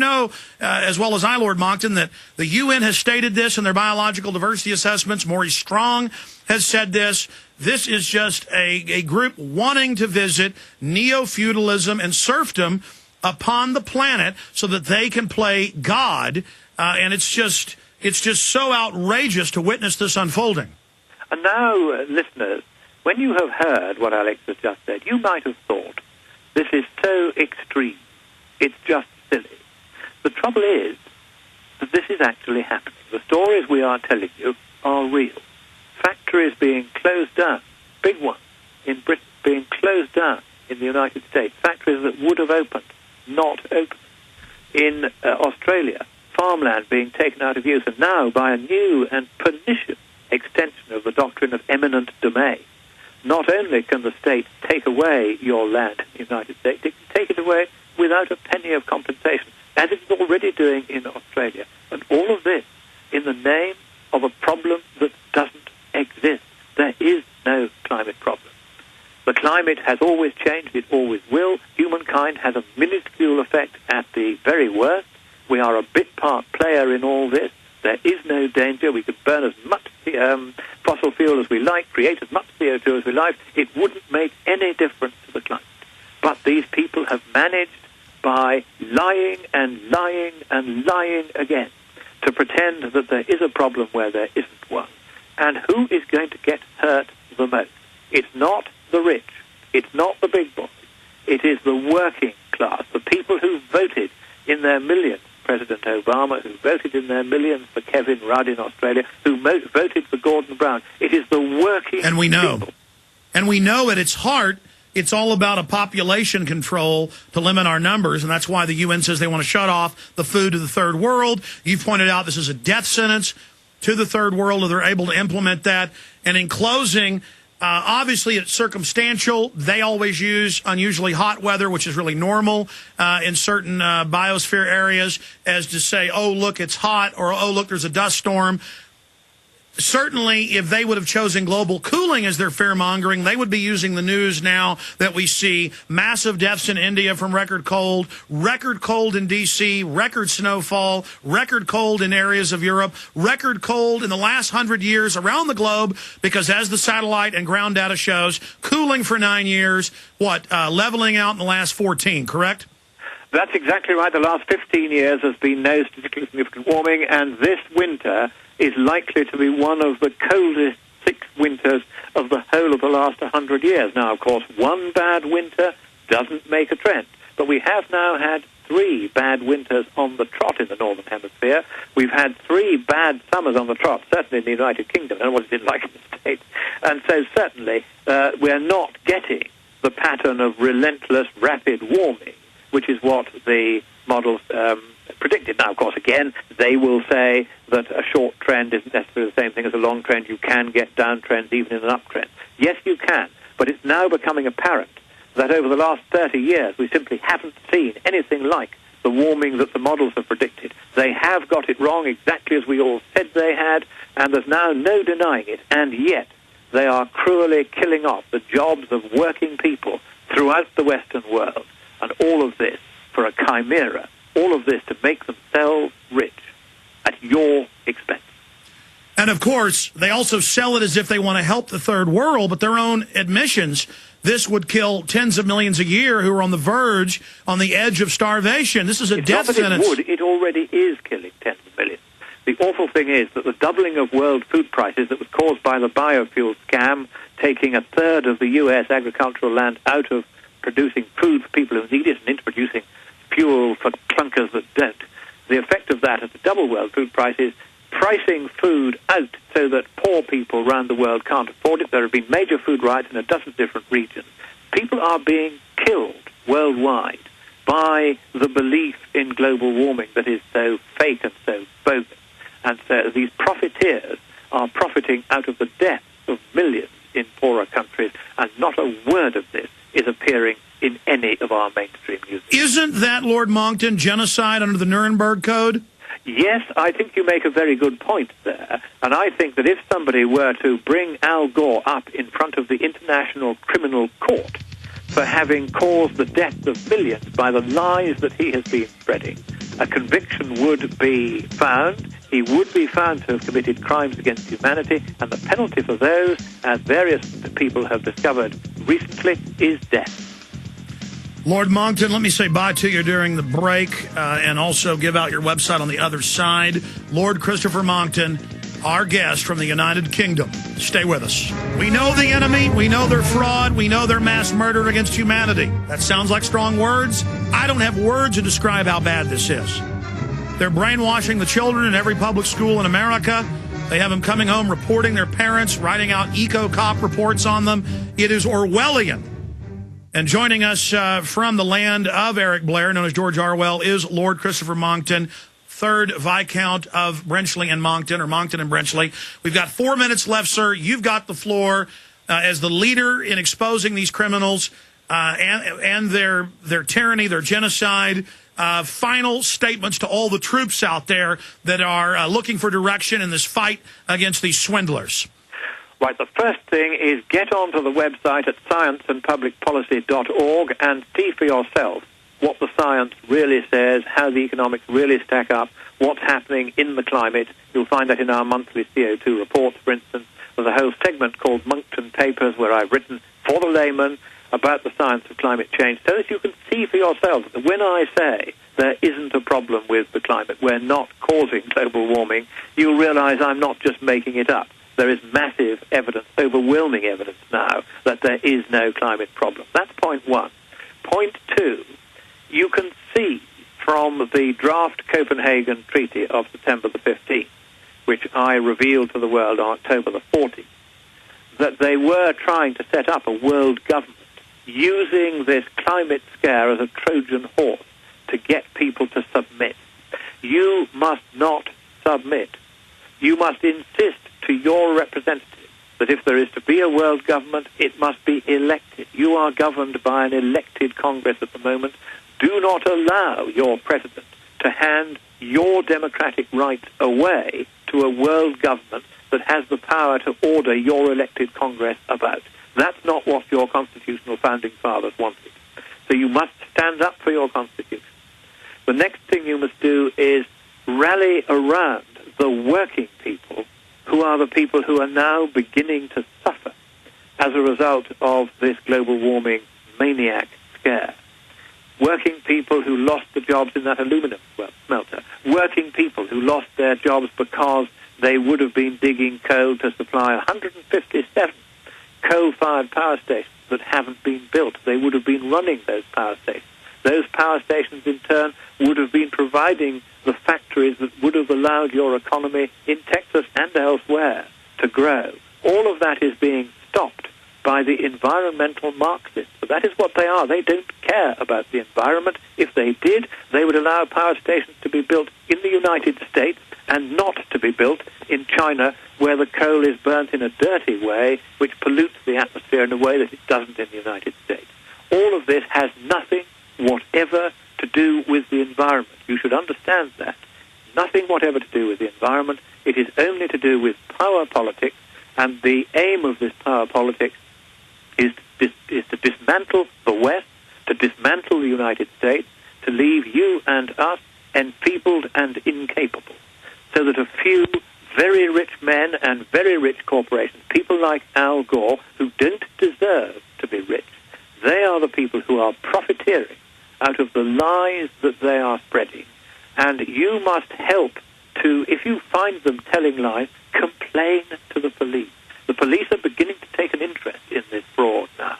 know as well as I, Lord Monckton, that the UN has stated this in their biological diversity assessments. Maurice Strong has said this. This is just a group wanting to visit neo-feudalism and serfdom upon the planet so that they can play God. And it's just so outrageous to witness this unfolding. And now, listeners, when you have heard what Alex has just said, you might have thought, this is so extreme. It's just silly. The trouble is that this is actually happening. The stories we are telling you are real. Factories being closed down, big ones in Britain being closed down in the United States, factories that would have opened, not opened. In Australia, farmland being taken out of use, and now by a new and pernicious extension of the doctrine of eminent domain. Not only can the state take away your land in the United States, it can take it away without a penny of compensation, as it is already doing in Australia. And all of this in the name of a problem that doesn't exist. There is no climate problem. The climate has always changed, it always will. Humankind has a minuscule effect at the very worst. We are a bit part player in all this. There is no danger. We could burn as much fossil fuel as we like, create as much CO2 as we like. It wouldn't make any difference to the climate. But these people have managed, by lying and lying and lying again, to pretend that there is a problem where there isn't one. And who is going to get hurt the most? It's not the rich. It's not the big boys. It is the working class, the people who voted in their millions. President Obama, who voted in their millions for Kevin Rudd in Australia, who voted for Gordon Brown. It is the working people. And we know at its heart, it's all about a population control to limit our numbers, and that's why the UN says they want to shut off the food to the third world. You've pointed out this is a death sentence to the third world, and they're able to implement that. And in closing, obviously, it's circumstantial. They always use unusually hot weather, which is really normal in certain biosphere areas, as to say, oh, look, it's hot, or, oh, look, there's a dust storm. Certainly, if they would have chosen global cooling as their fear-mongering, they would be using the news now that we see massive deaths in India from record cold in D.C., record snowfall, record cold in areas of Europe, record cold in the last 100 years around the globe, because as the satellite and ground data shows, cooling for 9 years, leveling out in the last 14, correct? That's exactly right. The last 15 years has been no statistically significant warming, and this winter is likely to be one of the coldest 6 winters of the whole of the last 100 years. Now, of course, one bad winter doesn't make a trend, but we have now had 3 bad winters on the trot in the Northern Hemisphere. We've had 3 bad summers on the trot, certainly in the United Kingdom. I don't know what it's been like in the States. And so certainly we're not getting the pattern of relentless, rapid warming, which is what the models predicted. Now, of course, again, they will say that a short trend isn't necessarily the same thing as a long trend. You can get downtrends even in an uptrend. Yes, you can, but it's now becoming apparent that over the last 30 years, we simply haven't seen anything like the warming that the models have predicted. They have got it wrong exactly as we all said they had, and there's now no denying it, and yet they are cruelly killing off the jobs of working people throughout the Western world, and all of this for a chimera, all of this to make themselves rich at your expense. And, of course, they also sell it as if they want to help the third world, but their own admissions, this would kill tens of millions a year who are on the verge, on the edge of starvation. This is a death sentence. It already is killing tens of millions. The awful thing is that the doubling of world food prices that was caused by the biofuel scam, taking a third of the U.S. agricultural land out of producing food for people who need it and into producing fuel for clunkers that don't. The effect of that is to double world food prices, pricing food out so that poor people around the world can't afford it. There have been major food riots in a dozen different regions. People are being killed worldwide by the belief in global warming that is so fake and so bogus. And so these profiteers are profiting out of the deaths of millions in poorer countries, and not a word of this is appearing in any of our mainstream news. Isn't that, Lord Monckton, genocide under the Nuremberg Code? Yes, I think you make a very good point there. And I think that if somebody were to bring Al Gore up in front of the International Criminal Court for having caused the death of millions by the lies that he has been spreading, a conviction would be found. He would be found to have committed crimes against humanity, and the penalty for those, as various people have discovered recently, is death. Lord Monckton, let me say bye to you during the break and also give out your website on the other side. Lord Christopher Monckton, our guest from the United Kingdom. Stay with us. We know the enemy. We know they're fraud. We know they're mass murder against humanity. That sounds like strong words. I don't have words to describe how bad this is. They're brainwashing the children in every public school in America. They have them coming home reporting their parents, writing out eco-cop reports on them. It is Orwellian. And joining us from the land of Eric Blair, known as George Orwell, is Lord Christopher Monckton, 3rd Viscount of Brenchley and Monckton, or Monckton and Brenchley. We've got 4 minutes left, sir. You've got the floor as the leader in exposing these criminals and their tyranny, their genocide. Final statements to all the troops out there that are looking for direction in this fight against these swindlers. Right, the first thing is get onto the website at scienceandpublicpolicy.org and see for yourself what the science really says, how the economics really stack up, what's happening in the climate. You'll find that in our monthly CO2 reports, for instance. There's a whole segment called Monckton Papers where I've written for the layman about the science of climate change so that you can see for yourself that when I say there isn't a problem with the climate, we're not causing global warming, you'll realize I'm not just making it up. There is massive evidence, overwhelming evidence now, that there is no climate problem. That's point one. Point two, you can see from the draft Copenhagen Treaty of September the 15th, which I revealed to the world on October the 14th, that they were trying to set up a world government using this climate scare as a Trojan horse to get people to submit. You must not submit. You must insist to your representatives that if there is to be a world government, it must be elected. You are governed by an elected Congress at the moment. Do not allow your president to hand your democratic rights away to a world government that has the power to order your elected Congress about. That's not what your constitutional founding fathers wanted. So you must stand up for your constitution. The next thing you must do is rally around the working people who are the people who are now beginning to suffer as a result of this global warming maniac scare. Working people who lost the jobs in that aluminum smelter. Working people who lost their jobs because they would have been digging coal to supply 157 coal-fired power stations that haven't been built. They would have been running those power stations. Those power stations, in turn, would have been providing the factories that would have allowed your economy in Texas and elsewhere to grow. All of that is being stopped by the environmental Marxists. But that is what they are. They don't care about the environment. If they did, they would allow power stations to be built in the United States and not to be built in China, where the coal is burnt in a dirty way, which pollutes the atmosphere in a way that it doesn't in the United States. All of this has nothing whatever to do with the environment. You should understand that. Nothing whatever to do with the environment. It is only to do with power politics, and the aim of this power politics is to dismantle the West, to dismantle the United States, to leave you and us enfeebled and incapable, so that a few very rich men and very rich corporations, people like Al Gore, who don't deserve to be rich, they are the people who are profiteering out of the lies that they are spreading. And you must help to, if you find them telling lies, complain to the police. The police are beginning to take an interest in this fraud now.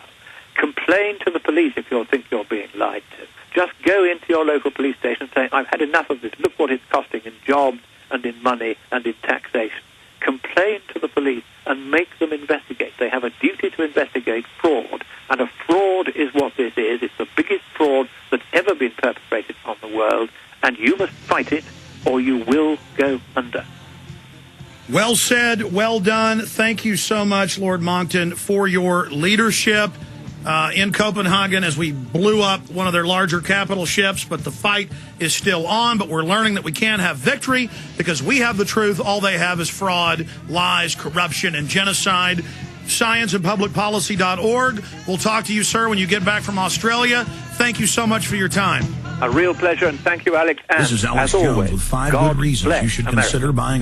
Complain to the police if you think you're being lied to. Just go into your local police station and say, I've had enough of this. Look what it's costing in jobs and in money and in taxation. Complain to the police and make them investigate. They have a duty to investigate fraud, and a fraud is what this is. It's the biggest fraud that's ever been perpetrated on the world, and you must fight it or you will go under. Well said, well done. Thank you so much, Lord Monckton, for your leadership in Copenhagen as we blew up one of their larger capital ships, but the fight is still on. But we're learning that we can have victory because we have the truth. All they have is fraud, lies, corruption, and genocide. Scienceandpublicpolicy.org. We'll talk to you, sir, when you get back from Australia. Thank you so much for your time. A real pleasure, and thank you, Alex. And This is Alex as Jones always, with 5 God good reasons bless you should America. consider buying a